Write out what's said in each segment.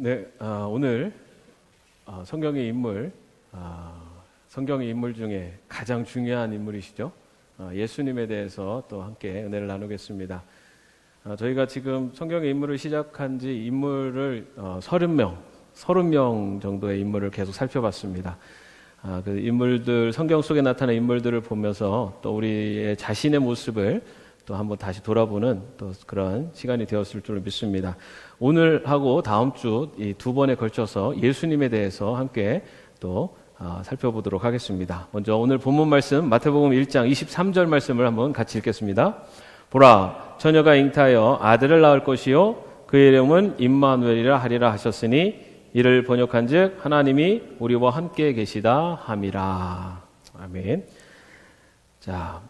네, 오늘 성경의 인물, 성경의 인물 중에 가장 중요한 인물이시죠. 예수님에 대해서 또 함께 은혜를 나누겠습니다. 저희가 지금 성경의 인물을 시작한 지 인물을 30명 정도의 인물을 계속 살펴봤습니다. 그 인물들, 성경 속에 나타난 인물들을 보면서 또 우리의 자신의 모습을 또 한번 다시 돌아보는 또 그런 시간이 되었을 줄 믿습니다. 오늘하고 다음 주 이 두 번에 걸쳐서 예수님에 대해서 함께 또 살펴보도록 하겠습니다. 먼저 오늘 본문 말씀 마태복음 1장 23절 말씀을 한번 같이 읽겠습니다. 보라, 처녀가 잉타하여 아들을 낳을 것이요 그의 이름은 임마누엘이라 하리라 하셨으니 이를 번역한즉 하나님이 우리와 함께 계시다 함이라. 아멘. 자,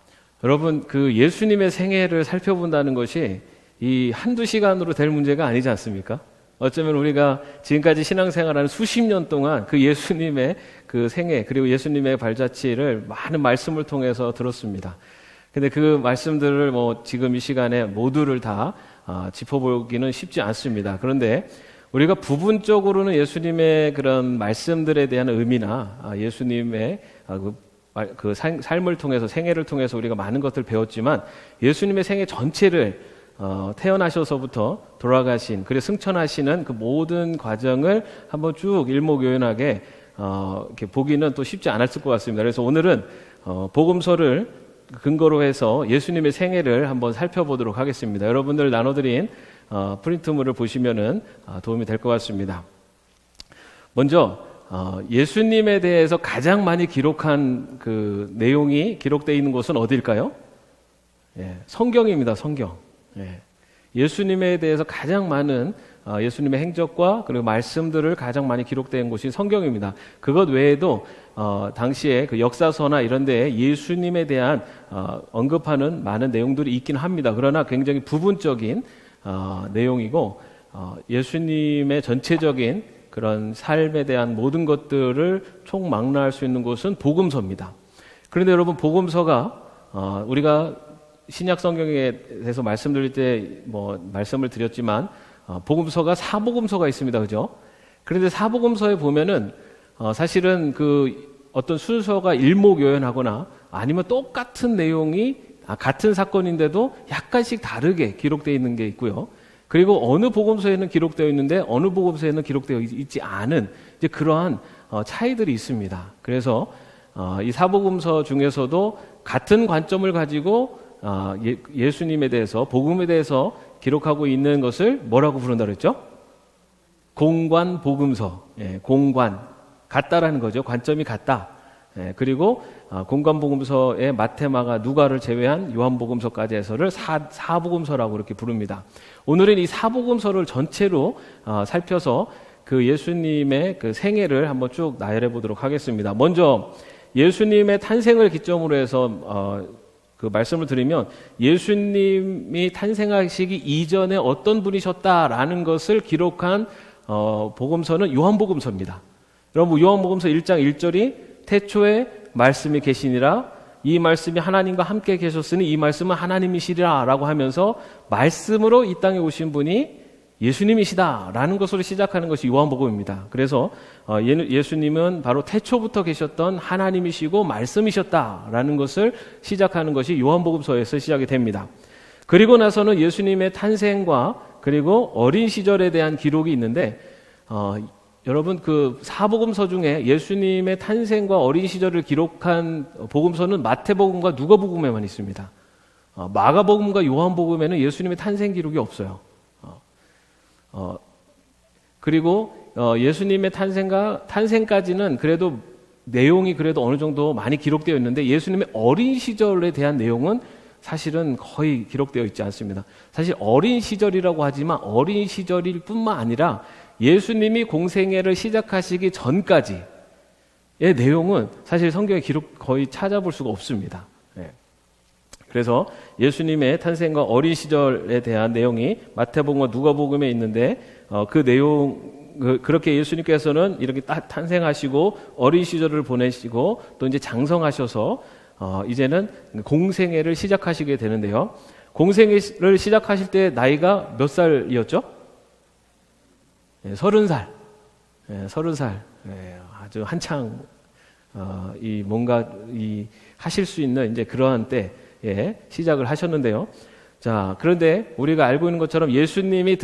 여러분, 그 예수님의 생애를 살펴본다는 것이 이 한두 시간으로 될 문제가 아니지 않습니까? 어쩌면 우리가 지금까지 신앙생활하는 수십 년 동안 그 예수님의 그 생애 그리고 예수님의 발자취를 많은 말씀을 통해서 들었습니다. 근데 그 말씀들을 지금 이 시간에 모두를 다 짚어보기는 쉽지 않습니다. 그런데 우리가 부분적으로는 예수님의 그런 말씀들에 대한 의미나 예수님의 그 삶을 통해서 생애를 통해서 우리가 많은 것들을 배웠지만 예수님의 생애 전체를 태어나셔서부터 돌아가신 그리고 승천하시는 그 모든 과정을 한번 쭉 일목요연하게 이렇게 보기는 또 쉽지 않았을 것 같습니다. 그래서 오늘은 복음서를 근거로 해서 예수님의 생애를 한번 살펴보도록 하겠습니다. 여러분들 나눠드린 프린트물을 보시면은 도움이 될 것 같습니다. 먼저 예수님에 대해서 가장 많이 기록한 그 내용이 기록되어 있는 곳은 어디일까요? 성경입니다. 성경. 예수님에 대해서 가장 많은 예수님의 행적과 그리고 말씀들을 가장 많이 기록된 곳이 성경입니다. 그것 외에도 당시에 그 역사서나 이런 데에 예수님에 대한 언급하는 많은 내용들이 있긴 합니다. 그러나 굉장히 부분적인 내용이고 예수님의 전체적인 그런 삶에 대한 모든 것들을 총망라할 수 있는 곳은 복음서입니다. 그런데 여러분, 복음서가 우리가 신약 성경에 대해서 말씀드릴 때 말씀을 드렸지만 복음서가 사복음서가 있습니다. 그죠? 그런데 사복음서에 보면은 사실은 그 어떤 순서가 일목요연하거나 아니면 똑같은 내용이 같은 사건인데도 약간씩 다르게 기록되어 있는 게 있고요. 그리고 어느 복음서에는 기록되어 있는데 어느 복음서에는 기록되어 있지 않은 이제 그러한 차이들이 있습니다. 그래서 이 사복음서 중에서도 같은 관점을 가지고 예수님에 대해서 복음에 대해서 기록하고 있는 것을 뭐라고 부른다 그랬죠? 공관 복음서. 공관 같다라는 거죠. 관점이 같다. 그리고 공관 복음서의 마태, 마가, 누가를 제외한 요한 복음서까지 해서를 사복음서라고 이렇게 부릅니다. 오늘은 이 사복음서를 전체로 살펴서 그 예수님의 그 생애를 한번 쭉 나열해 보도록 하겠습니다. 먼저 예수님의 탄생을 기점으로 해서 그 말씀을 드리면 예수님이 태생하시기 이전에 어떤 분이셨다라는 것을 기록한 복음서는 요한복음서입니다. 여러분, 요한복음서 1장 1절이 태초에 말씀이 계시니라 이 말씀이 하나님과 함께 계셨으니 이 말씀은 하나님이시리라 라고 하면서 말씀으로 이 땅에 오신 분이 예수님이시다 라는 것으로 시작하는 것이 요한복음입니다. 그래서 예수님은 바로 태초부터 계셨던 하나님이시고 말씀이셨다 라는 것을 시작하는 것이 요한복음서에서 시작이 됩니다. 그리고 나서는 예수님의 탄생과 그리고 어린 시절에 대한 기록이 있는데 여러분, 그 사복음서 중에 예수님의 탄생과 어린 시절을 기록한 복음서는 마태복음과 누가복음에만 있습니다. 마가복음과 요한복음에는 예수님의 탄생 기록이 없어요. 그리고 예수님의 탄생까지는 그래도 내용이 그래도 어느 정도 많이 기록되어 있는데 예수님의 어린 시절에 대한 내용은 사실은 거의 기록되어 있지 않습니다. 사실 어린 시절이라고 하지만 어린 시절일 뿐만 아니라 예수님이 공생애를 시작하시기 전까지의 내용은 사실 성경에 기록 거의 찾아볼 수가 없습니다. 그래서 예수님의 탄생과 어린 시절에 대한 내용이 마태복음과 누가복음에 있는데 그 내용 그렇게 예수님께서는 이렇게 탄생하시고 어린 시절을 보내시고 또 이제 장성하셔서 이제는 공생애를 시작하시게 되는데요. 공생애를 시작하실 때 나이가 몇 살이었죠? 30살, 30살, 아주 한창 이 뭔가 이 하실 수 있는 이제 그러한 때에 시작을 하셨는데요. 자, 그런데 우리가 알고 있는 것처럼 예수님이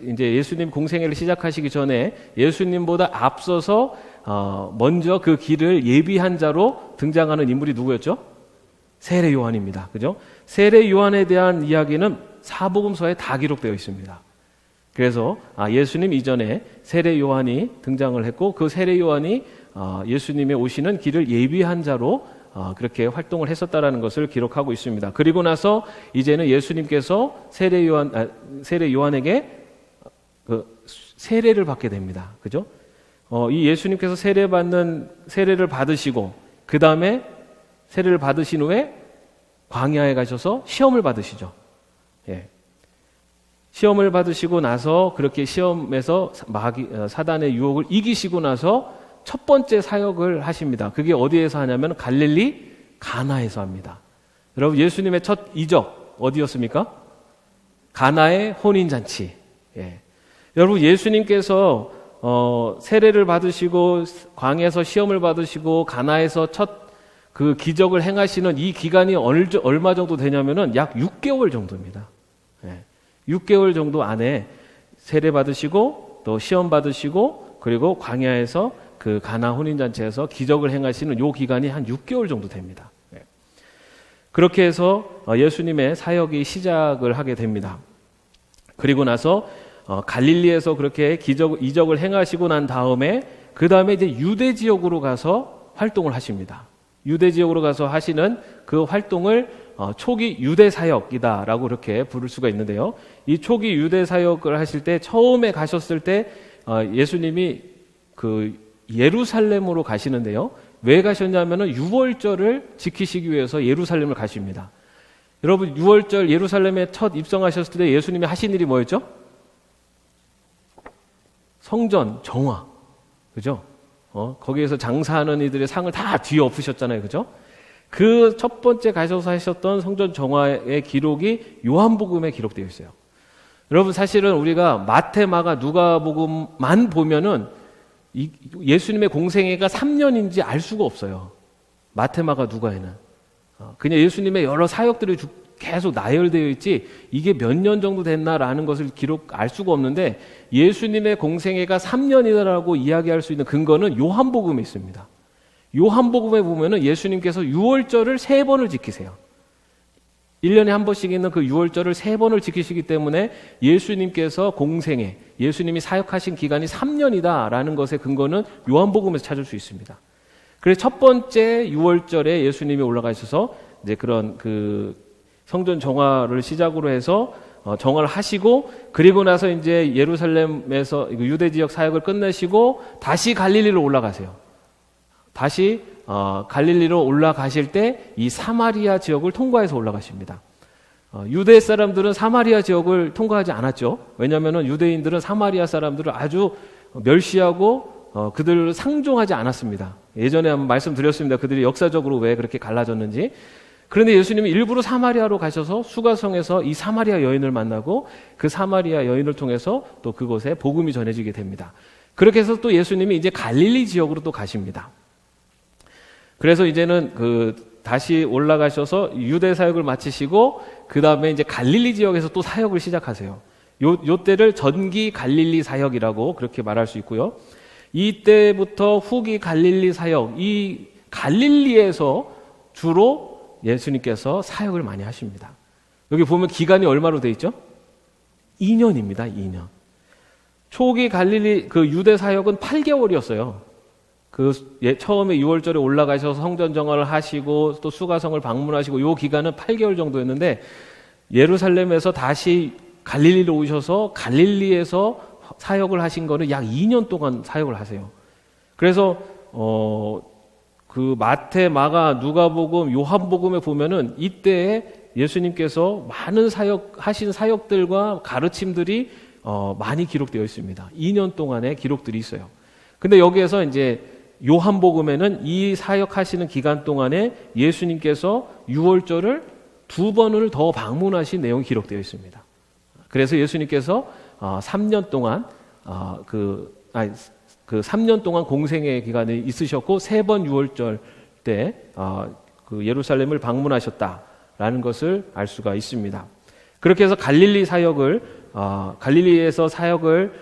이제 예수님 공생애를 시작하시기 전에 예수님보다 앞서서 먼저 그 길을 예비한 자로 등장하는 인물이 누구였죠? 세례 요한입니다. 그죠? 세례 요한에 대한 이야기는 사복음서에 다 기록되어 있습니다. 그래서 예수님 이전에 세례 요한이 등장을 했고 그 세례 요한이 예수님의 오시는 길을 예비한 자로 그렇게 활동을 했었다라는 것을 기록하고 있습니다. 그리고 나서 이제는 예수님께서 세례 요한에게 세례를 받게 됩니다. 그죠? 이 예수님께서 세례를 받으시고 그 다음에 세례를 받으신 후에 광야에 가셔서 시험을 받으시죠. 예. 시험을 받으시고 나서 그렇게 시험에서 사단의 유혹을 이기시고 나서 첫 번째 사역을 하십니다. 그게 어디에서 하냐면 갈릴리 가나에서 합니다. 여러분 예수님의 첫 이적 어디였습니까? 가나의 혼인잔치. 예. 여러분 예수님께서 세례를 받으시고 광야에서 시험을 받으시고 가나에서 첫 그 기적을 행하시는 이 기간이 얼마 정도 되냐면은 약 6개월 정도입니다. 예. 6개월 정도 안에 세례 받으시고 또 시험 받으시고 그리고 광야에서 그 가나 혼인잔치에서 기적을 행하시는 요 기간이 한 6개월 정도 됩니다. 예. 그렇게 해서 예수님의 사역이 시작을 하게 됩니다. 그리고 나서 갈릴리에서 그렇게 이적을 행하시고 난 다음에 그 다음에 이제 유대 지역으로 가서 활동을 하십니다. 유대 지역으로 가서 하시는 그 활동을 초기 유대 사역이다라고 그렇게 부를 수가 있는데요. 이 초기 유대 사역을 하실 때 처음에 가셨을 때 예수님이 그 예루살렘으로 가시는데요. 왜 가셨냐면은 유월절을 지키시기 위해서 예루살렘을 가십니다. 여러분 유월절 예루살렘에 첫 입성하셨을 때 예수님이 하신 일이 뭐였죠? 성전 정화, 그죠? 거기에서 장사하는 이들의 상을 다 뒤엎으셨잖아요, 그죠? 그 첫 번째 가셔서 하셨던 성전 정화의 기록이 요한복음에 기록되어 있어요. 여러분 사실은 우리가 마태, 마가, 누가복음만 보면은 예수님의 공생애가 3년인지 알 수가 없어요. 마태, 마가, 누가에는 그냥 예수님의 여러 사역들이 계속 나열되어 있지 이게 몇 년 정도 됐나라는 것을 알 수가 없는데 예수님의 공생애가 3년이라고 이야기할 수 있는 근거는 요한복음에 있습니다. 요한복음에 보면은 예수님께서 유월절을 3번을 지키세요. 1년에 한 번씩 있는 그 유월절을 3번을 지키시기 때문에 예수님께서 공생애, 예수님이 사역하신 기간이 3년이다라는 것의 근거는 요한복음에서 찾을 수 있습니다. 그래서 첫 번째 유월절에 예수님이 올라가셔서 이제 그런 그 성전 정화를 시작으로 해서 정화를 하시고 그리고 나서 이제 예루살렘에서 유대 지역 사역을 끝내시고 다시 갈릴리로 올라가세요. 다시 갈릴리로 올라가실 때 이 사마리아 지역을 통과해서 올라가십니다. 유대 사람들은 사마리아 지역을 통과하지 않았죠. 왜냐하면 유대인들은 사마리아 사람들을 아주 멸시하고 그들을 상종하지 않았습니다. 예전에 한번 말씀드렸습니다. 그들이 역사적으로 왜 그렇게 갈라졌는지. 그런데 예수님이 일부러 사마리아로 가셔서 수가성에서 이 사마리아 여인을 만나고 그 사마리아 여인을 통해서 또 그곳에 복음이 전해지게 됩니다. 그렇게 해서 또 예수님이 이제 갈릴리 지역으로 또 가십니다. 그래서 이제는 다시 올라가셔서 유대 사역을 마치시고 그 다음에 이제 갈릴리 지역에서 또 사역을 시작하세요. 요 때를 전기 갈릴리 사역이라고 그렇게 말할 수 있고요. 이때부터 후기 갈릴리 사역, 이 갈릴리에서 주로 예수님께서 사역을 많이 하십니다. 여기 보면 기간이 얼마로 돼 있죠? 2년입니다. 2년. 초기 갈릴리 그 유대 사역은 8개월이었어요. 처음에 6월절에 올라가셔서 성전 정화를 하시고 또 수가성을 방문하시고 요 기간은 8개월 정도였는데 예루살렘에서 다시 갈릴리로 오셔서 갈릴리에서 사역을 하신 거는 약 2년 동안 사역을 하세요. 그래서 그 마태, 마가, 누가복음, 요한복음에 보면은 이때에 예수님께서 많은 하신 사역들과 가르침들이 많이 기록되어 있습니다. 2년 동안의 기록들이 있어요. 근데 여기에서 이제 요한복음에는 이 사역하시는 기간 동안에 예수님께서 유월절을 2번을 더 방문하신 내용이 기록되어 있습니다. 그래서 예수님께서 3년 동안 그 3년 동안 공생의 기간에 있으셨고 3번 유월절 때 그 예루살렘을 방문하셨다라는 것을 알 수가 있습니다. 그렇게 해서 갈릴리에서 사역을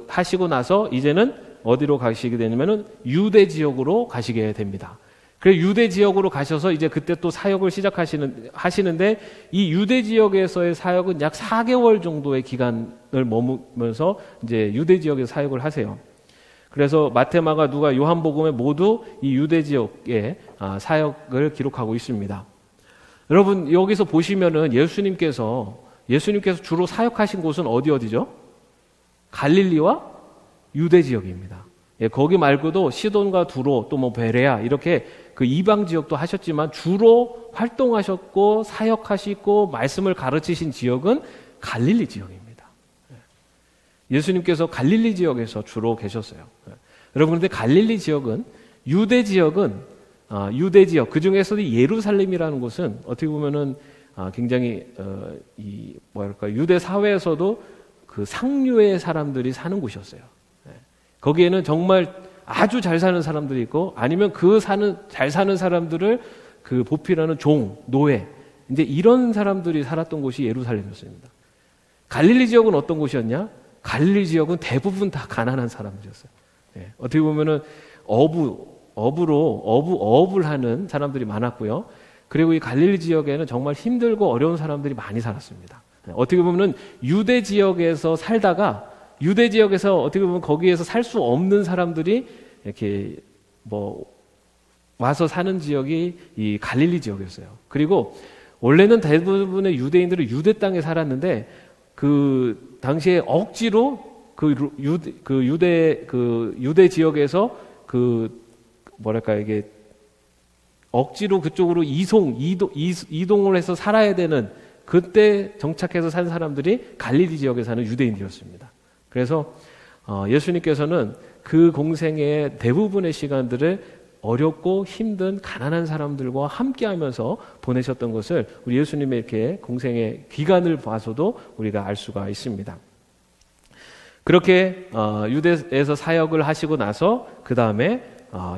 하시고 나서 이제는 어디로 가시게 되냐면은 유대 지역으로 가시게 됩니다. 그래서 유대 지역으로 가셔서 이제 그때 또 사역을 하시는데 이 유대 지역에서의 사역은 약 4개월 정도의 기간을 머무면서 이제 유대 지역에서 사역을 하세요. 그래서 마태, 마가, 누가, 요한복음에 모두 이 유대 지역의 사역을 기록하고 있습니다. 여러분 여기서 보시면은 예수님께서 주로 사역하신 곳은 어디죠? 갈릴리와 유대 지역입니다. 예, 거기 말고도 시돈과 두로 또 뭐 베레아 이렇게 그 이방 지역도 하셨지만 주로 활동하셨고 사역하시고 말씀을 가르치신 지역은 갈릴리 지역입니다. 예수님께서 갈릴리 지역에서 주로 계셨어요. 여러분 그런데 갈릴리 지역은 유대 지역 그 중에서도 예루살렘이라는 곳은 어떻게 보면은 굉장히 유대 사회에서도 그 상류의 사람들이 사는 곳이었어요. 거기에는 정말 아주 잘 사는 사람들이 있고 아니면 잘 사는 사람들을 그 보필하는 노예 이제 이런 사람들이 살았던 곳이 예루살렘이었습니다. 갈릴리 지역은 어떤 곳이었냐? 갈릴리 지역은 대부분 다 가난한 사람들이었어요. 어떻게 보면은 어업을 하는 사람들이 많았고요. 그리고 이 갈릴리 지역에는 정말 힘들고 어려운 사람들이 많이 살았습니다. 어떻게 보면은 유대 지역에서 살다가 유대 지역에서 어떻게 보면 거기에서 살 수 없는 사람들이 이렇게 와서 사는 지역이 이 갈릴리 지역이었어요. 그리고 원래는 대부분의 유대인들은 유대 땅에 살았는데 그 당시에 억지로 유대 지역에서 이게 억지로 그쪽으로 이동을 해서 살아야 되는 그때 정착해서 산 사람들이 갈릴리 지역에 사는 유대인들이었습니다. 그래서 예수님께서는 그 공생의 대부분의 시간들을 어렵고 힘든 가난한 사람들과 함께하면서 보내셨던 것을 우리 예수님의 이렇게 공생의 기간을 봐서도 우리가 알 수가 있습니다. 그렇게 유대에서 사역을 하시고 나서 그 다음에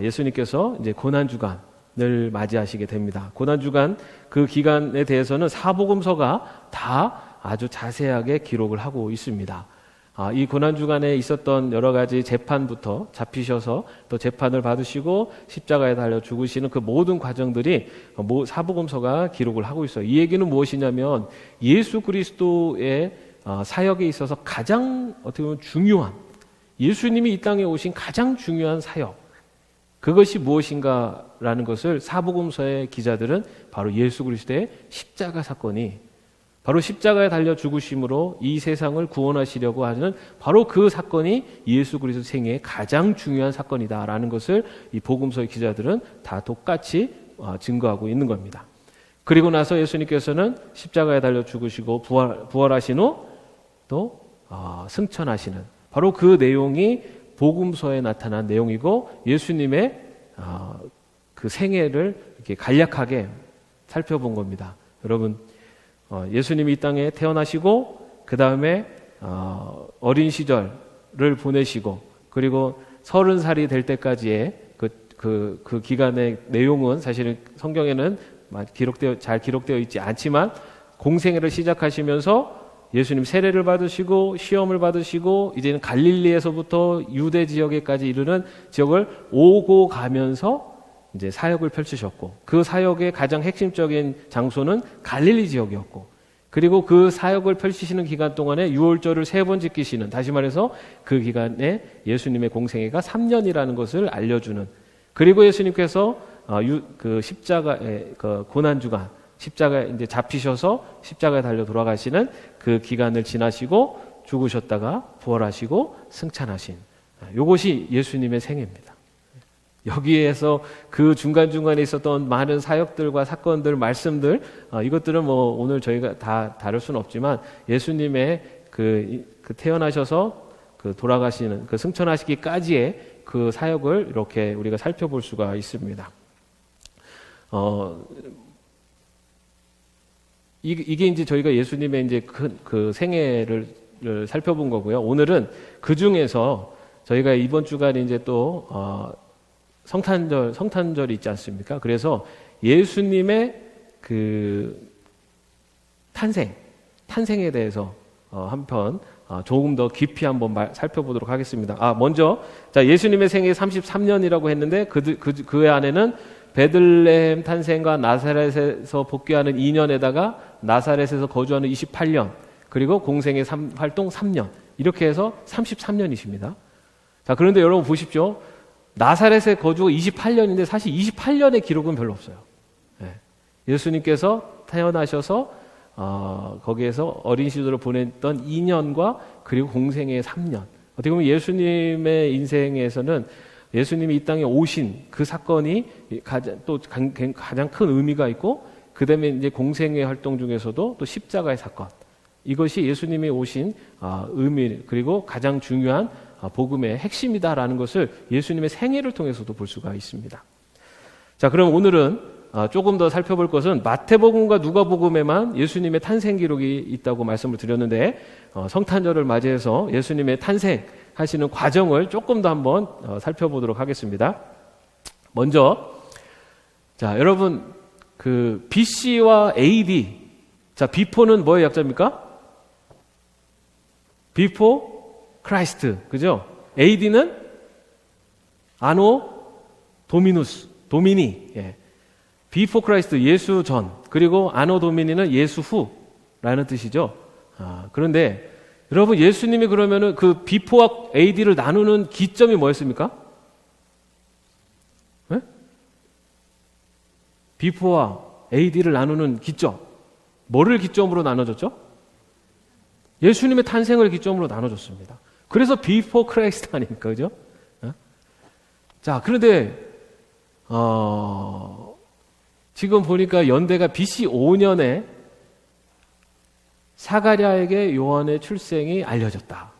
예수님께서 이제 고난 주간을 맞이하시게 됩니다. 고난 주간 그 기간에 대해서는 사복음서가 다 아주 자세하게 기록을 하고 있습니다. 이 고난주간에 있었던 여러 가지 재판부터 잡히셔서 또 재판을 받으시고 십자가에 달려 죽으시는 그 모든 과정들이 사복음서가 기록을 하고 있어요. 이 얘기는 무엇이냐면 예수 그리스도의 사역에 있어서 가장 어떻게 보면 중요한 예수님이 이 땅에 오신 가장 중요한 사역 그것이 무엇인가라는 것을 사복음서의 기자들은 바로 예수 그리스도의 십자가 사건이 바로 십자가에 달려 죽으심으로 이 세상을 구원하시려고 하는 바로 그 사건이 예수 그리스도 생애의 가장 중요한 사건이다라는 것을 이 복음서의 기자들은 다 똑같이 증거하고 있는 겁니다. 그리고 나서 예수님께서는 십자가에 달려 죽으시고 부활하신 후 또 승천하시는 바로 그 내용이 복음서에 나타난 내용이고 예수님의 그 생애를 이렇게 간략하게 살펴본 겁니다. 여러분 예수님이 이 땅에 태어나시고 그 다음에 어린 시절을 보내시고 그리고 30살이 될 때까지의 그 기간의 내용은 사실은 성경에는 잘 기록되어 있지 않지만 공생애를 시작하시면서 예수님 세례를 받으시고 시험을 받으시고 이제는 갈릴리에서부터 유대 지역에까지 이르는 지역을 오고 가면서 이제 사역을 펼치셨고 그 사역의 가장 핵심적인 장소는 갈릴리 지역이었고 그리고 그 사역을 펼치시는 기간 동안에 유월절을 3번 지키시는 다시 말해서 그 기간에 예수님의 공생애가 3년이라는 것을 알려주는 그리고 예수님께서 그 십자가의 그 고난 주간 십자가에 이제 잡히셔서 십자가에 달려 돌아가시는 그 기간을 지나시고 죽으셨다가 부활하시고 승천하신 이것이 예수님의 생애입니다. 여기에서 그 중간중간에 있었던 많은 사역들과 사건들, 말씀들 이것들은 오늘 저희가 다 다룰 수는 없지만 예수님의 그 태어나셔서 그 돌아가시는 그 승천하시기까지의 그 사역을 이렇게 우리가 살펴볼 수가 있습니다. 이게 이제 저희가 예수님의 이제 그 생애를 일들을 살펴본 거고요. 오늘은 그 중에서 저희가 이번 주간에 이제 또 성탄절이 있지 않습니까? 그래서 예수님의 그 탄생에 대해서 한편 조금 더 깊이 한번 살펴보도록 하겠습니다. 먼저 자, 예수님의 생애 33년이라고 했는데 그 안에는 베들레헴 탄생과 나사렛에서 복귀하는 2년에다가 나사렛에서 거주하는 28년, 그리고 공생의 활동 3년, 이렇게 해서 33년이십니다. 자, 그런데 여러분 보십시오. 나사렛에 거주가 28년인데 사실 28년의 기록은 별로 없어요. 예수님께서 태어나셔서 거기에서 어린 시절을 보냈던 2년과 그리고 공생의 3년. 어떻게 보면 예수님의 인생에서는 예수님이 이 땅에 오신 그 사건이 가장 큰 의미가 있고, 그 다음에 이제 공생의 활동 중에서도 또 십자가의 사건. 이것이 예수님이 오신 의미, 그리고 가장 중요한 복음의 핵심이다라는 것을 예수님의 생애를 통해서도 볼 수가 있습니다. 자, 그럼 오늘은 조금 더 살펴볼 것은 마태복음과 누가복음에만 예수님의 탄생 기록이 있다고 말씀을 드렸는데, 성탄절을 맞이해서 예수님의 탄생하시는 과정을 조금 더 한번 살펴보도록 하겠습니다. 먼저, 자, 여러분, 그 BC와 AD, 자, 비포는 뭐의 약자입니까? 비포 크라이스트, 그죠? AD는 아노 도미니, 비포 크라이스트, 예수 전, 그리고 아노 도미니는 예수 후라는 뜻이죠. 그런데 여러분, 예수님이 그러면은 그 비포와 AD를 나누는 기점이 뭐였습니까? 네? 비포와 AD를 나누는 기점, 뭐를 기점으로 나눠졌죠? 예수님의 탄생을 기점으로 나눠졌습니다. 그래서 비포 크라이스트 아닙니까? 그죠? 자, 그런데 지금 보니까 연대가 BC 5년에 사가랴에게 요한의 출생이 알려졌다.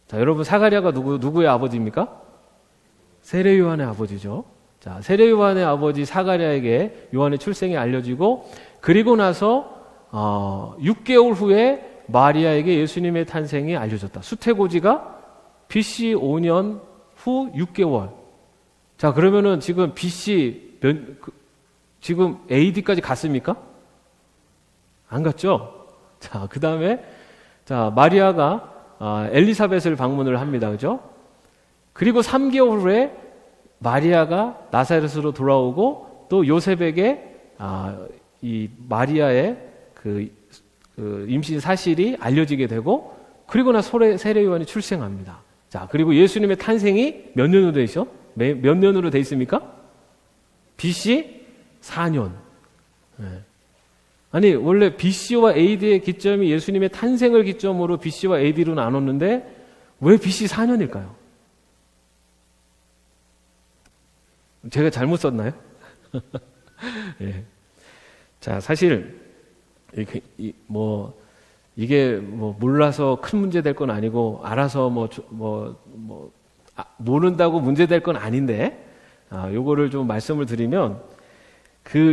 자, 여러분, 사가랴가 누구의 아버지입니까? 세례 요한의 아버지죠. 자, 세례 요한의 아버지 사가랴에게 요한의 출생이 알려지고, 그리고 나서 6개월 후에 마리아에게 예수님의 탄생이 알려졌다. 수태고지가 BC 5년 후 6개월. 자, 그러면은 지금 BC 지금 AD까지 갔습니까? 안 갔죠? 자, 그 다음에, 자, 마리아가 엘리사벳을 방문을 합니다. 그죠? 그리고 3개월 후에 마리아가 나사렛으로 돌아오고, 또 요셉에게 이 마리아의 그 임신 사실이 알려지게 되고, 그리고 나서 세례 요한이 출생합니다. 자, 그리고 예수님의 탄생이 몇 년으로 돼 있죠? 몇 년으로 돼 있습니까? BC 4년. 아니, 원래 BC와 AD의 기점이 예수님의 탄생을 기점으로 BC와 AD로 나눴는데 왜 BC 4년일까요? 제가 잘못 썼나요? 예. 자, 사실 이게 몰라서 큰 문제 될 건 아니고, 알아서 모른다고 문제 될 건 아닌데, 요거를 좀 말씀을 드리면,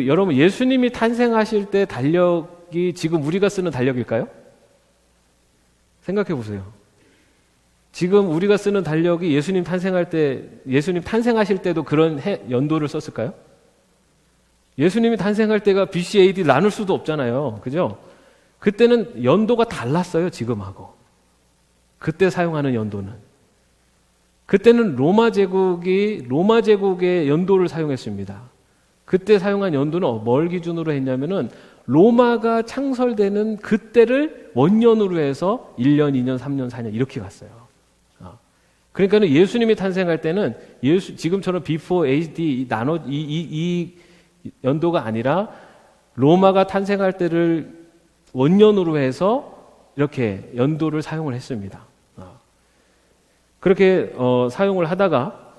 여러분, 예수님이 탄생하실 때 달력이 지금 우리가 쓰는 달력일까요? 생각해 보세요. 지금 우리가 쓰는 달력이 예수님 탄생하실 때도 그런 연도를 썼을까요? 예수님이 탄생할 때가 BC, AD 나눌 수도 없잖아요. 그죠? 그때는 연도가 달랐어요, 지금하고. 그때 사용하는 연도는. 그때는 로마 제국의 연도를 사용했습니다. 그때 사용한 연도는 뭘 기준으로 했냐면은 로마가 창설되는 그때를 원년으로 해서 1년, 2년, 3년, 4년 이렇게 갔어요. 그러니까는 예수님이 탄생할 때는 지금처럼 before AD 이 연도가 아니라 로마가 탄생할 때를 원년으로 해서 이렇게 연도를 사용을 했습니다. 그렇게 사용을 하다가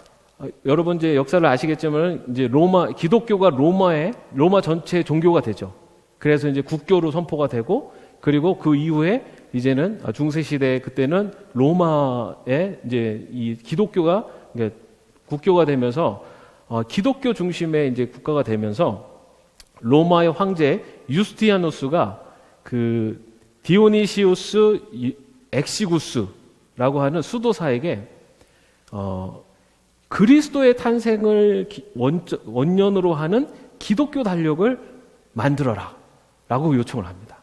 여러분 이제 역사를 아시겠지만 이제 기독교가 로마 전체 종교가 되죠. 그래서 이제 국교로 선포가 되고, 그리고 그 이후에 이제는 중세 시대 그때는 로마에 이제 이 기독교가 국교가 되면서 기독교 중심의 이제 국가가 되면서 로마의 황제 유스티아누스가 그 디오니시우스 엑시구스라고 하는 수도사에게 그리스도의 탄생을 원년으로 하는 기독교 달력을 만들어라 라고 요청을 합니다.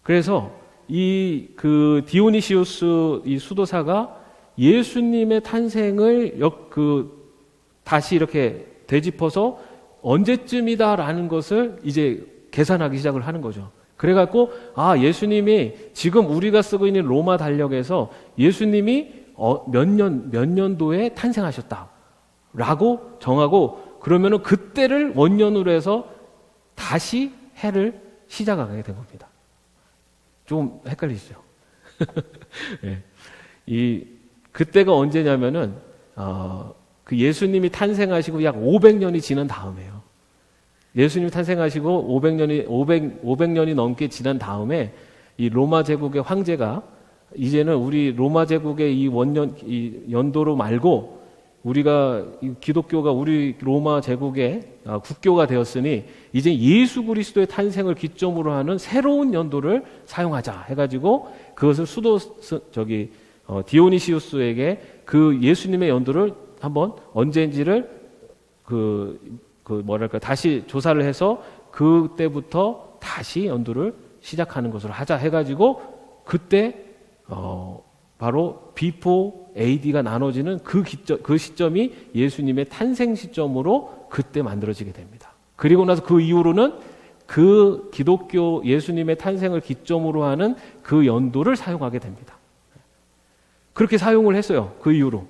그래서 그 디오니시우스 이 수도사가 예수님의 탄생을 다시 이렇게 되짚어서 언제쯤이다라는 것을 이제 계산하기 시작을 하는 거죠. 그래갖고 예수님이 지금 우리가 쓰고 있는 로마 달력에서 예수님이 몇 년도에 탄생하셨다라고 정하고, 그러면은 그때를 원년으로 해서 다시 해를 시작하게 된 겁니다. 좀 헷갈리시죠? 네. 그때가 언제냐면은 그 예수님이 탄생하시고 약 500년이 지난 다음에요. 예수님이 탄생하시고 500년이 넘게 지난 다음에 이 로마 제국의 황제가 이제는 우리 로마 제국의 이 연도로 말고 우리가 기독교가 우리 로마 제국의 국교가 되었으니 이제 예수 그리스도의 탄생을 기점으로 하는 새로운 연도를 사용하자 해가지고 그것을 디오니시우스에게 그 예수님의 연도를 한번 언제인지를 다시 조사를 해서 그때부터 다시 연도를 시작하는 것으로 하자 해가지고 그때 바로 B4 AD가 나눠지는 그 시점이 예수님의 탄생 시점으로 그때 만들어지게 됩니다. 그리고 나서 그 이후로는 그 기독교 예수님의 탄생을 기점으로 하는 그 연도를 사용하게 됩니다. 그렇게 사용을 했어요. 그 이후로.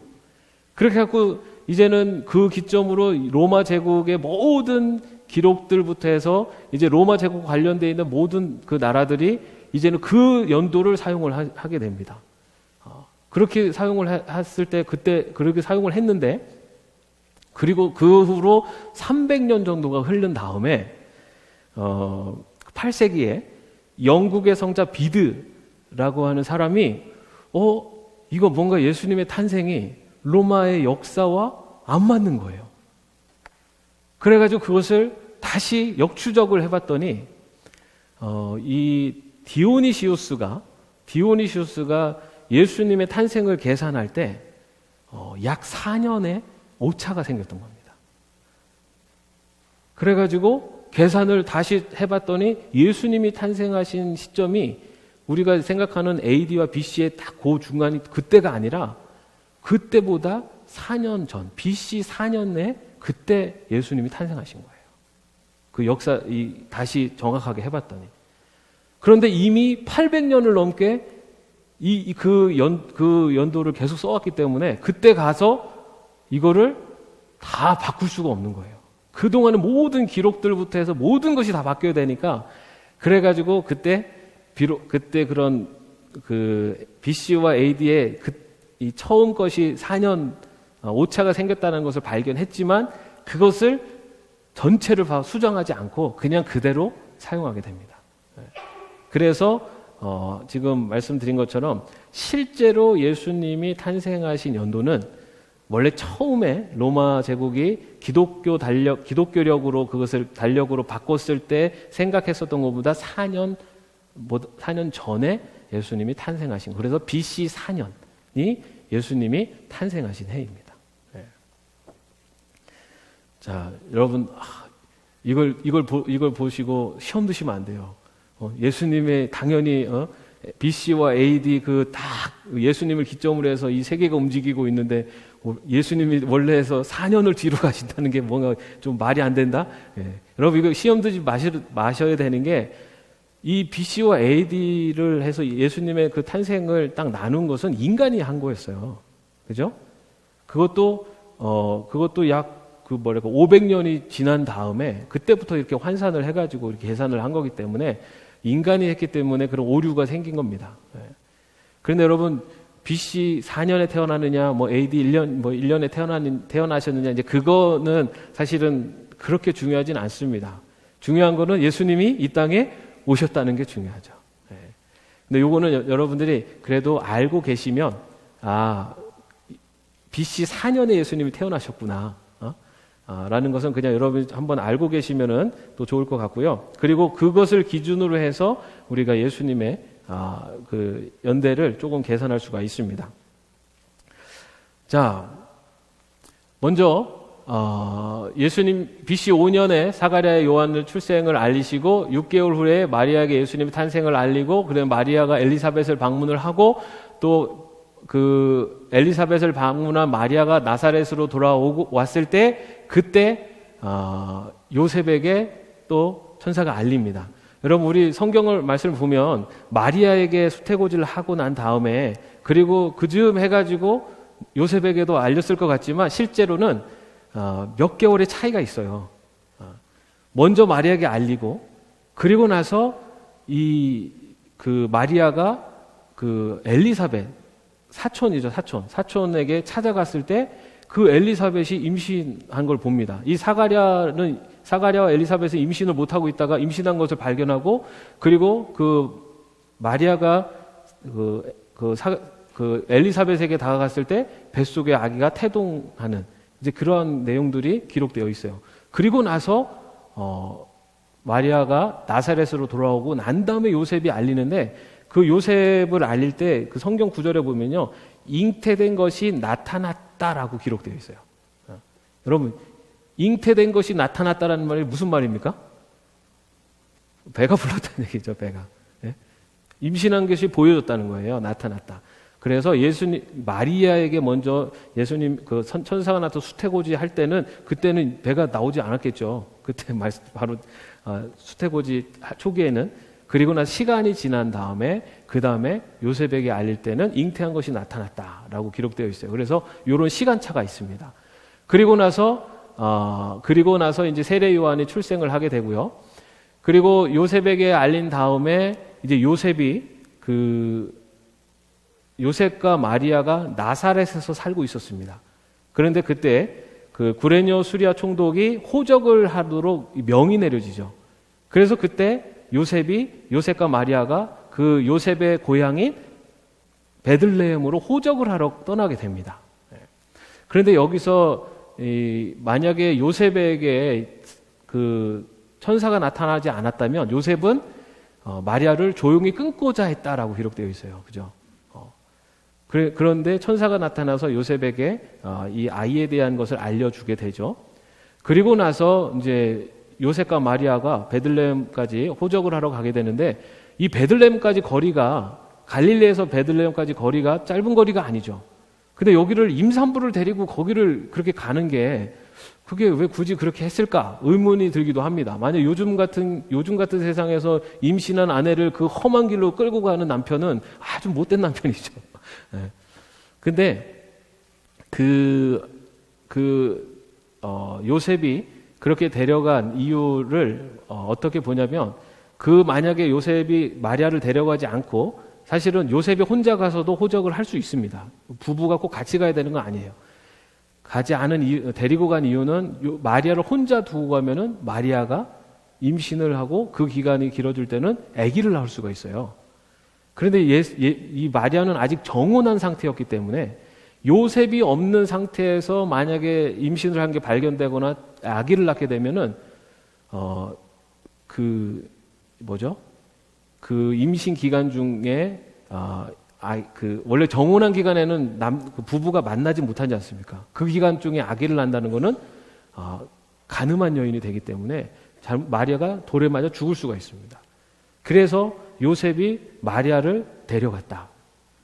그렇게 해갖고 이제는 그 기점으로 로마 제국의 모든 기록들부터 해서 이제 로마 제국 관련되어 있는 모든 그 나라들이 이제는 그 연도를 사용을 하게 됩니다. 그렇게 사용을 했을 때 그때 그렇게 사용을 했는데, 그리고 그 후로 300년 정도가 흐른 다음에 8세기에 영국의 성자 비드라고 하는 사람이 이거 뭔가 예수님의 탄생이 로마의 역사와 안 맞는 거예요. 그래가지고 그것을 다시 역추적을 해봤더니 이 디오니시우스가 예수님의 탄생을 계산할 때 약 4년의 오차가 생겼던 겁니다. 그래가지고 계산을 다시 해봤더니 예수님이 탄생하신 시점이 우리가 생각하는 AD와 BC의 딱 그 중간이 그때가 아니라 그때보다 4년 전, BC 4년 내에 그때 예수님이 탄생하신 거예요. 그 역사 다시 정확하게 해봤더니. 그런데 이미 800년을 넘게 그 연도를 계속 써왔기 때문에 그때 가서 이거를 다 바꿀 수가 없는 거예요. 그동안의 모든 기록들부터 해서 모든 것이 다 바뀌어야 되니까, 그래가지고 그때 그런 BC와 AD의 이 처음 것이 4년 오차가 생겼다는 것을 발견했지만 그것을 전체를 수정하지 않고 그냥 그대로 사용하게 됩니다. 그래서 지금 말씀드린 것처럼 실제로 예수님이 탄생하신 연도는 원래 처음에 로마 제국이 기독교력으로 그것을 달력으로 바꿨을 때 생각했었던 것보다 4년 전에 예수님이 탄생하신 거예요. 그래서 BC 4년이 예수님이 탄생하신 해입니다. 네. 자, 여러분 이걸 보시고 시험 드시면 안 돼요. 예수님의 당연히 BC와 AD 예수님을 기점으로 해서 이 세계가 움직이고 있는데 예수님이 원래에서 4년을 뒤로 가신다는 게 뭔가 좀 말이 안 된다. 예. 여러분 이거 시험 드지 마셔야 되는 게, 이 BC와 AD를 해서 예수님의 그 탄생을 딱 나눈 것은 인간이 한 거였어요. 그죠? 그것도 약 500년이 지난 다음에 그때부터 이렇게 환산을 해가지고 이렇게 계산을 한 거기 때문에 인간이 했기 때문에 그런 오류가 생긴 겁니다. 예. 그런데 여러분 BC 4년에 태어나느냐, AD 1년에 태어나셨느냐, 이제 그거는 사실은 그렇게 중요하진 않습니다. 중요한 거는 예수님이 이 땅에 오셨다는 게 중요하죠. 예. 근데 요거는 여러분들이 그래도 알고 계시면, BC 4년에 예수님이 태어나셨구나. 라는 것은 그냥 여러분이 한번 알고 계시면은 또 좋을 것 같고요. 그리고 그것을 기준으로 해서 우리가 예수님의 그 연대를 조금 계산할 수가 있습니다. 자, 먼저 예수님 BC 5년에 사가랴의 요한을 출생을 알리시고 6개월 후에 마리아에게 예수님의 탄생을 알리고, 그다음에 마리아가 엘리사벳을 방문을 하고, 또 그 엘리사벳을 방문한 마리아가 나사렛으로 왔을 때, 그때 요셉에게 또 천사가 알립니다. 여러분, 우리 성경을 말씀을 보면 마리아에게 수태고지를 하고 난 다음에, 그리고 그 즈음 해가지고 요셉에게도 알렸을 것 같지만 실제로는 몇 개월의 차이가 있어요. 먼저 마리아에게 알리고, 그리고 나서 그 마리아가 그 엘리사벳, 사촌에게 찾아갔을 때 그 엘리사벳이 임신한 걸 봅니다. 이 사가랴와 엘리사벳이 임신을 못하고 있다가 임신한 것을 발견하고, 그리고 그 마리아가 그 엘리사벳에게 다가갔을 때 뱃속에 아기가 태동하는 이제 그러한 내용들이 기록되어 있어요. 그리고 나서 마리아가 나사렛으로 돌아오고 난 다음에 요셉이 알리는데, 그 요셉을 알릴 때 그 성경 구절에 보면요, 잉태된 것이 나타났다라고 기록되어 있어요. 여러분, 잉태된 것이 나타났다라는 말이 무슨 말입니까? 배가 불렀다는 얘기죠. 배가. 예? 임신한 것이 보여줬다는 거예요. 나타났다. 그래서 마리아에게 먼저 예수님 그 천사가 나타나서 수태고지 할 때는, 그때는 배가 나오지 않았겠죠. 그때 바로 수태고지 초기에는. 그리고 나서 시간이 지난 다음에, 그 다음에 요셉에게 알릴 때는 잉태한 것이 나타났다라고 기록되어 있어요. 그래서 이런 시간차가 있습니다. 그리고 나서 이제 세례 요한이 출생을 하게 되고요. 그리고 요셉에게 알린 다음에 이제 요셉과 마리아가 나사렛에서 살고 있었습니다. 그런데 그때 그 구레뇨 수리아 총독이 호적을 하도록 명이 내려지죠. 그래서 그때 요셉과 마리아가 그 요셉의 고향인 베들레헴으로 호적을 하러 떠나게 됩니다. 그런데 여기서 만약에 요셉에게 그 천사가 나타나지 않았다면 요셉은 마리아를 조용히 끊고자 했다라고 기록되어 있어요. 그죠? 그런데 천사가 나타나서 요셉에게 이 아이에 대한 것을 알려주게 되죠. 그리고 나서 이제 요셉과 마리아가 베들레헴까지 호적을 하러 가게 되는데, 이 베들레헴까지 거리가, 갈릴리에서 베들레헴까지 거리가 짧은 거리가 아니죠. 근데 여기를 임산부를 데리고 거기를 그렇게 가는 게, 그게 왜 굳이 그렇게 했을까 의문이 들기도 합니다. 만약 요즘 같은 세상에서 임신한 아내를 그 험한 길로 끌고 가는 남편은 아주 못된 남편이죠. 근데 요셉이 그렇게 데려간 이유를 어떻게 보냐면, 만약에 요셉이 마리아를 데려가지 않고, 사실은 요셉이 혼자 가서도 호적을 할 수 있습니다. 부부가 꼭 같이 가야 되는 건 아니에요. 데리고 간 이유는 마리아를 혼자 두고 가면은 마리아가 임신을 하고 그 기간이 길어질 때는 아기를 낳을 수가 있어요. 그런데 이 마리아는 아직 정혼한 상태였기 때문에 요셉이 없는 상태에서 만약에 임신을 한 게 발견되거나 아기를 낳게 되면은 그 임신 기간 중에 원래 정혼한 기간에는 그 부부가 만나지 못하지 않습니까? 그 기간 중에 아기를 낳는다는 것은 간음한 여인이 되기 때문에 마리아가 돌에 맞아 죽을 수가 있습니다. 그래서 요셉이 마리아를 데려갔다.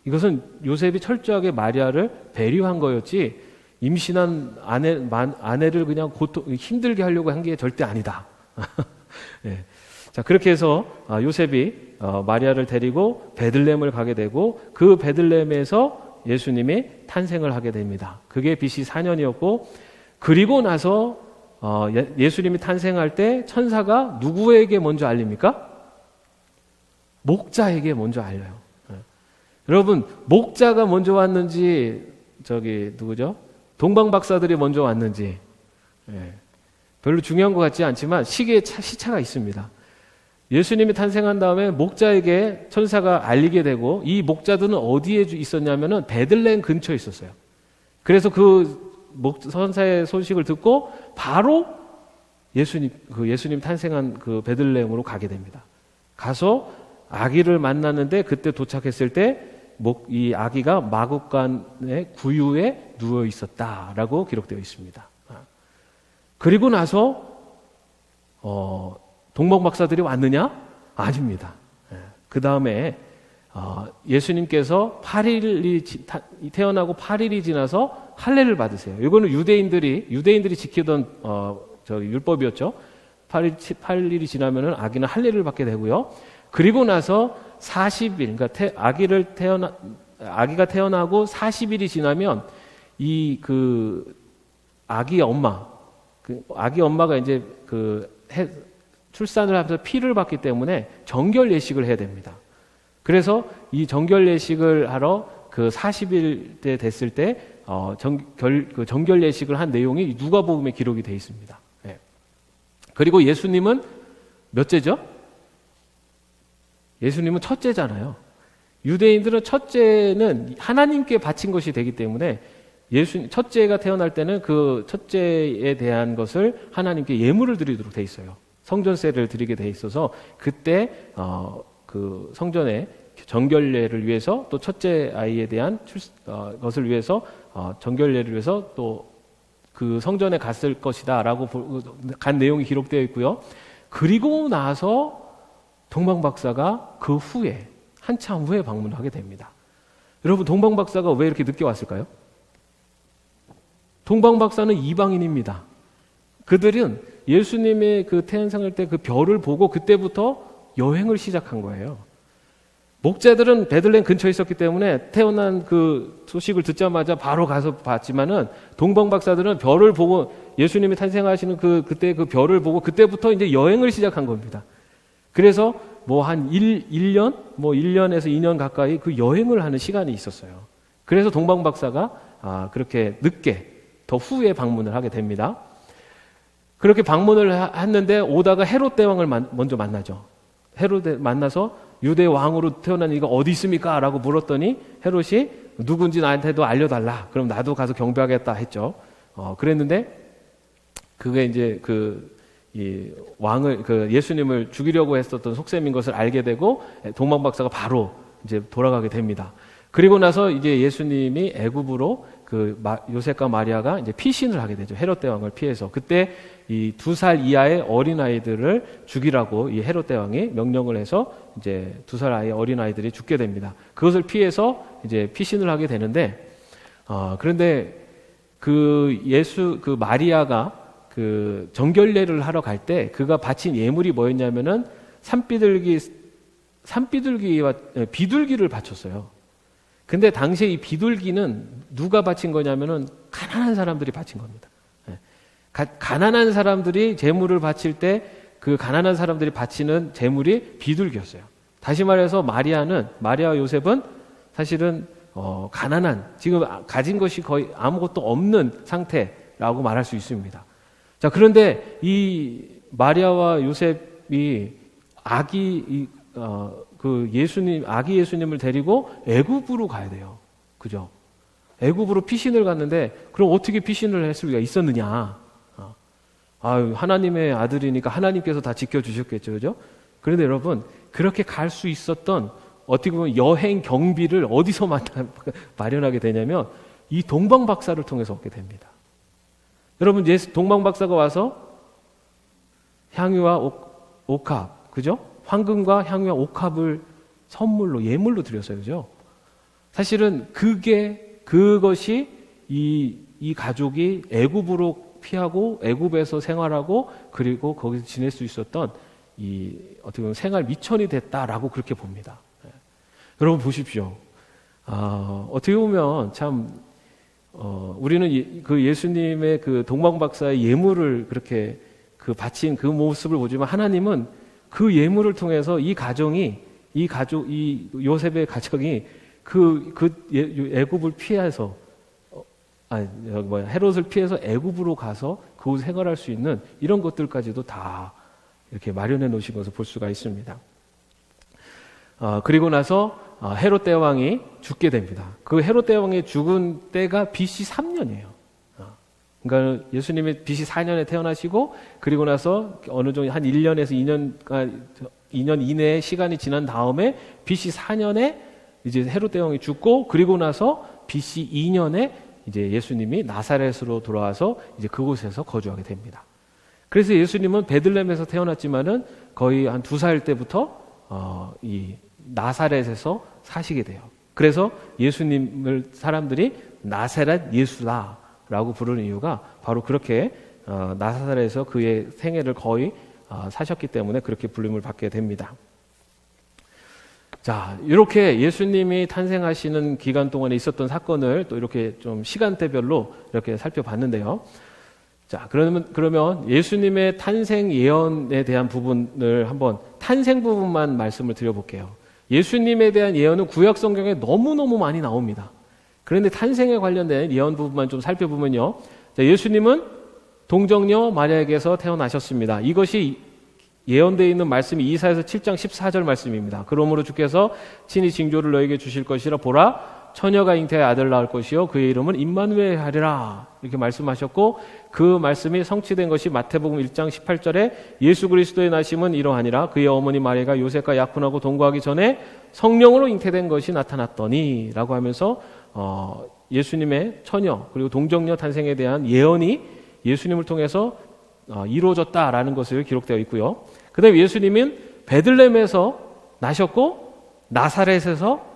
이것은 요셉이 철저하게 마리아를 배려한 거였지, 임신한 아내를 그냥 힘들게 하려고 한 게 절대 아니다. 네. 자, 그렇게 해서 요셉이 마리아를 데리고 베들레헴을 가게 되고, 그 베들레헴에서 예수님이 탄생을 하게 됩니다. 그게 BC 4년이었고, 그리고 나서 예수님이 탄생할 때 천사가 누구에게 먼저 알립니까? 목자에게 먼저 알려요. 여러분, 목자가 먼저 왔는지 누구죠? 동방 박사들이 먼저 왔는지 별로 중요한 것 같지 않지만 시차가 있습니다. 예수님이 탄생한 다음에 목자에게 천사가 알리게 되고, 이 목자들은 어디에 있었냐면은 베들레헴 근처에 있었어요. 그래서 그 선사의 소식을 듣고 바로 예수님 탄생한 그 베들레헴으로 가게 됩니다. 가서 아기를 만났는데 그때 도착했을 때 이 아기가 마구간의 구유에 누워 있었다라고 기록되어 있습니다. 그리고 나서 동방박사들이 왔느냐? 아닙니다. 그 다음에 예수님께서 태어나고 8일이 지나서 할례를 받으세요. 이거는 유대인들이 지키던 율법이었죠. 8일이 지나면은 아기는 할례를 받게 되고요. 그리고 나서 40일, 그러니까 아기가 태어나고 40일이 지나면 아기 엄마가 이제 출산을 하면서 피를 받기 때문에 정결 예식을 해야 됩니다. 그래서 이 정결 예식을 하러 그 40일 때 됐을 때 정결 예식을 한 내용이 누가복음에 기록이 되어 있습니다. 예. 그리고 예수님은 몇째죠? 예수님은 첫째잖아요. 유대인들은 첫째는 하나님께 바친 것이 되기 때문에 첫째가 태어날 때는 그 첫째에 대한 것을 하나님께 예물을 드리도록 돼 있어요. 성전세를 드리게 돼 있어서 그때 그 성전의 정결례를 위해서 또 첫째 아이에 대한 것을 위해서 정결례를 위해서 또 그 성전에 갔을 것이다라고 간 내용이 기록되어 있고요. 그리고 나서 동방박사가 그 후에 한참 후에 방문을 하게 됩니다. 여러분, 동방박사가 왜 이렇게 늦게 왔을까요? 동방박사는 이방인입니다. 그들은 예수님의 그 태어날 때 그 별을 보고 그때부터 여행을 시작한 거예요. 목자들은 베들레헴 근처에 있었기 때문에 태어난 그 소식을 듣자마자 바로 가서 봤지만은 동방박사들은 별을 보고 예수님이 탄생하시는 그때 그 별을 보고 그때부터 이제 여행을 시작한 겁니다. 그래서 뭐 한 1년, 1년에서 2년 가까이 그 여행을 하는 시간이 있었어요. 그래서 동방박사가 그렇게 늦게 더 후에 방문을 하게 됩니다. 그렇게 방문을 했는데 오다가 헤롯 대왕을 먼저 만나죠. 헤롯 만나서 유대 왕으로 태어난 이가 어디 있습니까? 라고 물었더니 헤롯이 누군지 나한테도 알려달라. 그럼 나도 가서 경배하겠다 했죠. 그랬는데 그게 이제 이 왕을 예수님을 죽이려고 했었던 속셈인 것을 알게 되고 동방박사가 바로 이제 돌아가게 됩니다. 그리고 나서 이제 예수님이 애굽으로 요셉과 마리아가 이제 피신을 하게 되죠. 헤롯 대왕을 피해서. 그때 이 2살 이하의 어린 아이들을 죽이라고 이 헤롯 대왕이 명령을 해서 이제 2살 아이 어린 아이들이 죽게 됩니다. 그것을 피해서 이제 피신을 하게 되는데 그런데 마리아가 정결례를 하러 갈 때 그가 바친 예물이 뭐였냐면은 산비둘기와 비둘기를 바쳤어요. 근데 당시에 이 비둘기는 누가 바친 거냐면은 가난한 사람들이 바친 겁니다. 가난한 사람들이 제물을 바칠 때 그 가난한 사람들이 바치는 제물이 비둘기였어요. 다시 말해서 마리아와 요셉은 사실은 가난한, 지금 가진 것이 거의 아무것도 없는 상태라고 말할 수 있습니다. 자, 그런데 이 마리아와 요셉이 아기 예수님을 데리고 애굽으로 가야 돼요. 그죠? 애굽으로 피신을 갔는데 그럼 어떻게 피신을 했을 수가 있었느냐? 하나님의 아들이니까 하나님께서 다 지켜주셨겠죠. 그죠? 그런데 여러분, 그렇게 갈 수 있었던 어떻게 보면 여행 경비를 어디서 마련하게 되냐면 이 동방박사를 통해서 얻게 됩니다. 여러분, 동방박사가 와서 향유와 옥합, 그죠? 황금과 향유와 옥합을 선물로, 예물로 드렸어요. 그죠? 사실은 그것이 이 가족이 애굽으로 피하고 애굽에서 생활하고 그리고 거기서 지낼 수 있었던 어떻게 보면 생활 미천이 됐다라고 그렇게 봅니다. 여러분 보십시오. 어떻게 보면 참 우리는 예수님의 그 동방박사의 예물을 그렇게 바친 그 모습을 보지만 하나님은 그 예물을 통해서 이 요셉의 가정이 애굽을 피해서 헤롯을 피해서 애굽으로 가서 그곳에 생활할 수 있는 이런 것들까지도 다 이렇게 마련해 놓으신 것을 볼 수가 있습니다. 그리고 나서 헤롯 대왕이 죽게 됩니다. 그 헤롯 대왕이 죽은 때가 BC 3년이에요. 그러니까 예수님이 BC 4년에 태어나시고 그리고 나서 어느 정도 한 1년에서 2년 이내의 시간이 지난 다음에 BC 4년에 이제 헤롯 대왕이 죽고 그리고 나서 BC 2년에 이제 예수님이 나사렛으로 돌아와서 이제 그곳에서 거주하게 됩니다. 그래서 예수님은 베들레헴에서 태어났지만은 거의 한 2살 때부터 이 나사렛에서 사시게 돼요. 그래서 예수님을 사람들이 나사렛 예수다라고 부르는 이유가 바로 그렇게 나사렛에서 그의 생애를 거의 사셨기 때문에 그렇게 불림을 받게 됩니다. 자, 이렇게 예수님이 탄생하시는 기간 동안에 있었던 사건을 또 이렇게 좀 시간대별로 이렇게 살펴봤는데요. 자, 그러면 예수님의 탄생 예언에 대한 부분을 한번 탄생 부분만 말씀을 드려볼게요. 예수님에 대한 예언은 구약 성경에 너무너무 많이 나옵니다. 그런데 탄생에 관련된 예언 부분만 좀 살펴보면요. 자, 예수님은 동정녀 마리아에게서 태어나셨습니다. 이것이 예언되어 있는 말씀이 이사야서 7장 14절 말씀입니다. 그러므로 주께서 친히 징조를 너에게 주실 것이라 보라 처녀가 잉태하여 아들 낳을 것이요 그의 이름은 임마누엘 하리라 이렇게 말씀하셨고 그 말씀이 성취된 것이 마태복음 1장 18절에 예수 그리스도의 나심은 이러하니라 그의 어머니 마리아가 요셉과 약혼하고 동거하기 전에 성령으로 잉태된 것이 나타났더니 라고 하면서 예수님의 처녀 그리고 동정녀 탄생에 대한 예언이 예수님을 통해서 이루어졌다라는 것을 기록되어 있고요. 그 다음에 예수님은 베들레헴에서 나셨고 나사렛에서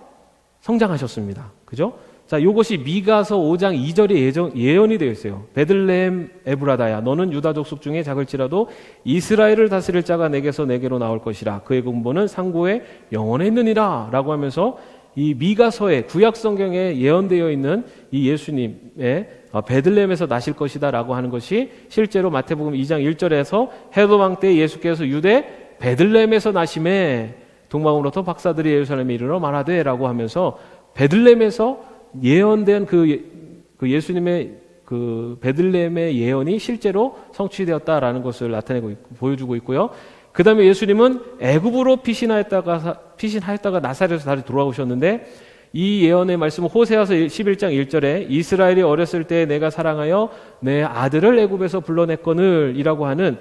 성장하셨습니다. 그죠? 자, 이것이 미가서 5장 2절에 예언이 되어 있어요. 베들레헴 에브라다야 너는 유다 족속 중에 작을지라도 이스라엘을 다스릴 자가 내게로 나올 것이라 그의 근본은 상고에 영원에 있느니라 라고 하면서 이 미가서에 구약 성경에 예언되어 있는 이 예수님의 베들레헴에서 나실 것이다 라고 하는 것이 실제로 마태복음 2장 1절에서 헤롯 왕 때 예수께서 유대 베들레헴에서 나심에 동방으로부터 박사들이 예루살렘에 이르러 말하되 라고 하면서 베들레헴에서 예언된 그 예수님의 그 베들레헴의 예언이 실제로 성취되었다라는 것을 나타내고 보여주고 있고요. 그 다음에 예수님은 애굽으로 피신하였다가 나사렛에서 다시 돌아오셨는데 이 예언의 말씀은 호세아서 11장 1절에 이스라엘이 어렸을 때 내가 사랑하여 내 아들을 애굽에서 불러냈거늘 이라고 하는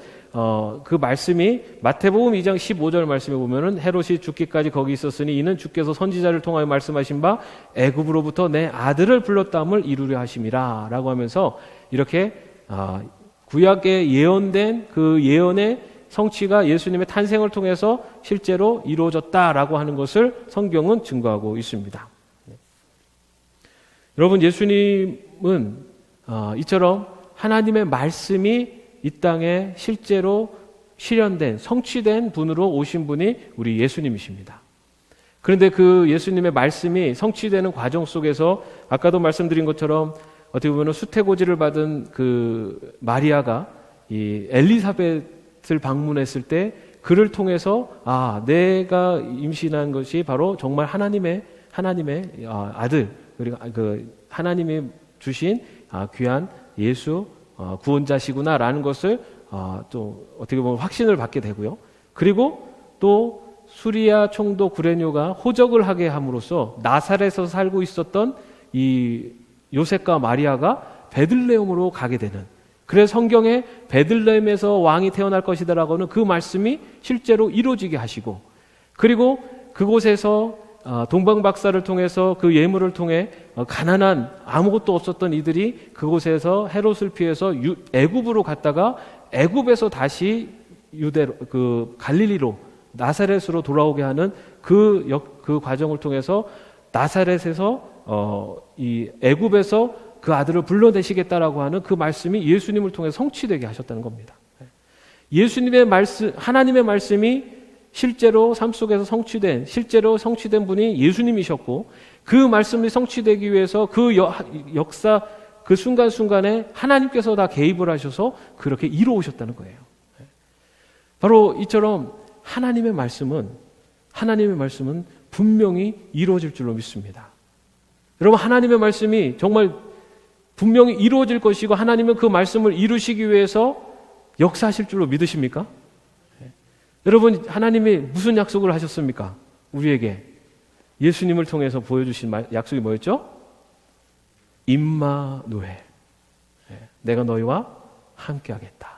그 말씀이 마태복음 2장 15절 말씀에 보면은 헤롯이 죽기까지 거기 있었으니 이는 주께서 선지자를 통하여 말씀하신 바 애굽으로부터 내 아들을 불렀다함을 이루려 하심이라 라고 하면서 이렇게 구약에 예언된 그 예언의 성취가 예수님의 탄생을 통해서 실제로 이루어졌다라고 하는 것을 성경은 증거하고 있습니다. 여러분, 예수님은 이처럼 하나님의 말씀이 이 땅에 실제로 실현된, 성취된 분으로 오신 분이 우리 예수님이십니다. 그런데 그 예수님의 말씀이 성취되는 과정 속에서 아까도 말씀드린 것처럼 어떻게 보면 수태고지를 받은 그 마리아가 이 엘리사벳을 방문했을 때 그를 통해서 내가 임신한 것이 바로 정말 하나님의 아들 그리고 그 하나님이 주신 귀한 예수 구원자시구나라는 것을 또 어떻게 보면 확신을 받게 되고요. 그리고 또 수리아 총독 구레뇨가 호적을 하게 함으로써 나사렛에서 살고 있었던 이 요셉과 마리아가 베들레헴으로 가게 되는, 그래서 성경에 베들레헴에서 왕이 태어날 것이다라고는 그 말씀이 실제로 이루어지게 하시고, 그리고 그곳에서 동방박사를 통해서 그 예물을 통해 가난한 아무것도 없었던 이들이 그곳에서 헤롯을 피해서 애굽으로 갔다가 애굽에서 다시 그 갈릴리로 나사렛으로 돌아오게 하는 그 과정을 통해서 나사렛에서 이 애굽에서 그 아들을 불러내시겠다라고 하는 그 말씀이 예수님을 통해 성취되게 하셨다는 겁니다. 예수님의 말씀, 하나님의 말씀이 실제로 삶 속에서 실제로 성취된 분이 예수님이셨고, 그 말씀이 성취되기 위해서 그 역사, 그 순간순간에 하나님께서 다 개입을 하셔서 그렇게 이루어오셨다는 거예요. 바로 이처럼 하나님의 말씀은 분명히 이루어질 줄로 믿습니다. 여러분, 하나님의 말씀이 정말 분명히 이루어질 것이고 하나님은 그 말씀을 이루시기 위해서 역사하실 줄로 믿으십니까? 여러분, 하나님이 무슨 약속을 하셨습니까? 우리에게 예수님을 통해서 보여주신 약속이 뭐였죠? 임마누엘. 내가 너희와 함께하겠다.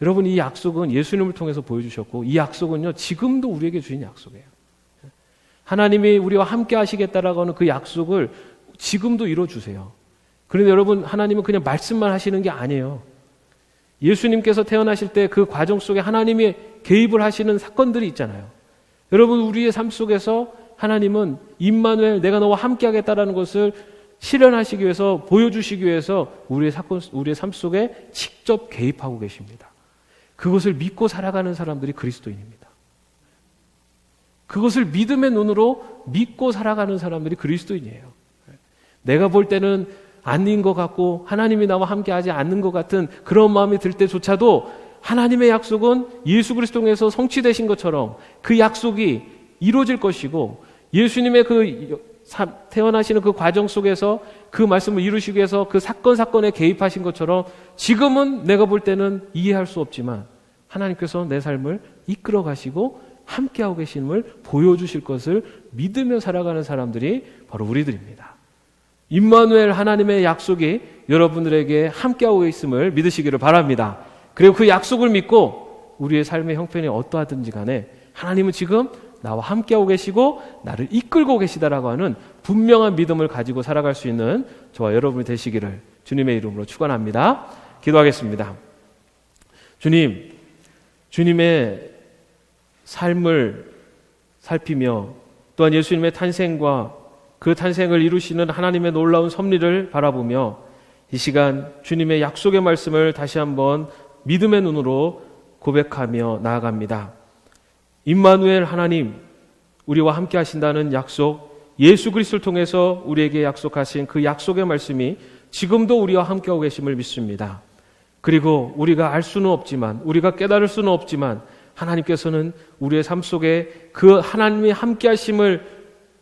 여러분, 이 약속은 예수님을 통해서 보여주셨고 이 약속은요 지금도 우리에게 주신 약속이에요. 하나님이 우리와 함께 하시겠다라고 하는 그 약속을 지금도 이뤄주세요. 그런데 여러분, 하나님은 그냥 말씀만 하시는 게 아니에요. 예수님께서 태어나실 때 그 과정 속에 하나님이 개입을 하시는 사건들이 있잖아요. 여러분, 우리의 삶 속에서 하나님은 임마누엘, 내가 너와 함께 하겠다라는 것을 실현하시기 위해서, 보여주시기 위해서 우리의 삶 속에 직접 개입하고 계십니다. 그것을 믿고 살아가는 사람들이 그리스도인입니다. 그것을 믿음의 눈으로 믿고 살아가는 사람들이 그리스도인이에요. 내가 볼 때는 아닌 것 같고 하나님이 나와 함께 하지 않는 것 같은 그런 마음이 들 때조차도 하나님의 약속은 예수 그리스도 통해서 성취되신 것처럼 그 약속이 이루어질 것이고, 예수님의 태어나시는 그 과정 속에서 그 말씀을 이루시기 위해서 그 사건에 개입하신 것처럼 지금은 내가 볼 때는 이해할 수 없지만 하나님께서 내 삶을 이끌어 가시고 함께하고 계심을 보여주실 것을 믿으며 살아가는 사람들이 바로 우리들입니다. 임마누엘, 하나님의 약속이 여러분들에게 함께하고 있음을 믿으시기를 바랍니다. 그리고 그 약속을 믿고 우리의 삶의 형편이 어떠하든지 간에 하나님은 지금 나와 함께하고 계시고 나를 이끌고 계시다라고 하는 분명한 믿음을 가지고 살아갈 수 있는 저와 여러분이 되시기를 주님의 이름으로 축원합니다. 기도하겠습니다. 주님, 주님의 삶을 살피며 또한 예수님의 탄생과 그 탄생을 이루시는 하나님의 놀라운 섭리를 바라보며 이 시간 주님의 약속의 말씀을 다시 한번 믿음의 눈으로 고백하며 나아갑니다. 임마누엘, 하나님, 우리와 함께 하신다는 약속, 예수 그리스도를 통해서 우리에게 약속하신 그 약속의 말씀이 지금도 우리와 함께하고 계심을 믿습니다. 그리고 우리가 알 수는 없지만, 우리가 깨달을 수는 없지만 하나님께서는 우리의 삶 속에 그 하나님이 함께 하심을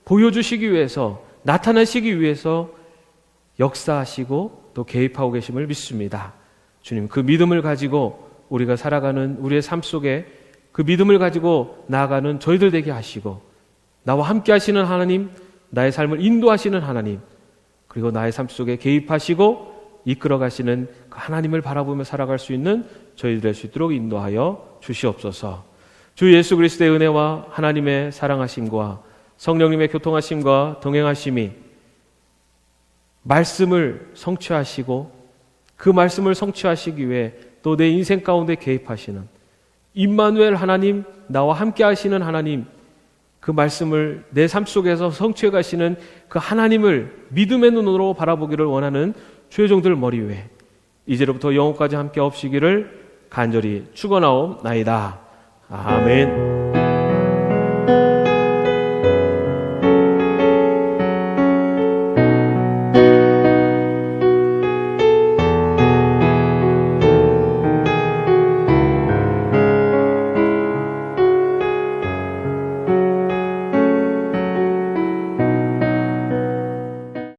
보여주시기 위해서, 나타내시기 위해서 역사하시고 또 개입하고 계심을 믿습니다. 주님, 그 믿음을 가지고 우리가 살아가는 우리의 삶 속에 그 믿음을 가지고 나아가는 저희들 되게 하시고, 나와 함께 하시는 하나님, 나의 삶을 인도하시는 하나님, 그리고 나의 삶 속에 개입하시고 이끌어 가시는 그 하나님을 바라보며 살아갈 수 있는 저희들 될 수 있도록 인도하여 주시옵소서. 주 예수 그리스도의 은혜와 하나님의 사랑하심과 성령님의 교통하심과 동행하심이 말씀을 성취하시고 그 말씀을 성취하시기 위해 또 내 인생 가운데 개입하시는 임마누엘 하나님, 나와 함께 하시는 하나님, 그 말씀을 내 삶 속에서 성취해 가시는 그 하나님을 믿음의 눈으로 바라보기를 원하는 주의 종들 머리 위에 이제로부터 영원까지 함께 없으시기를 간절히 축원하옵나이다. 아멘.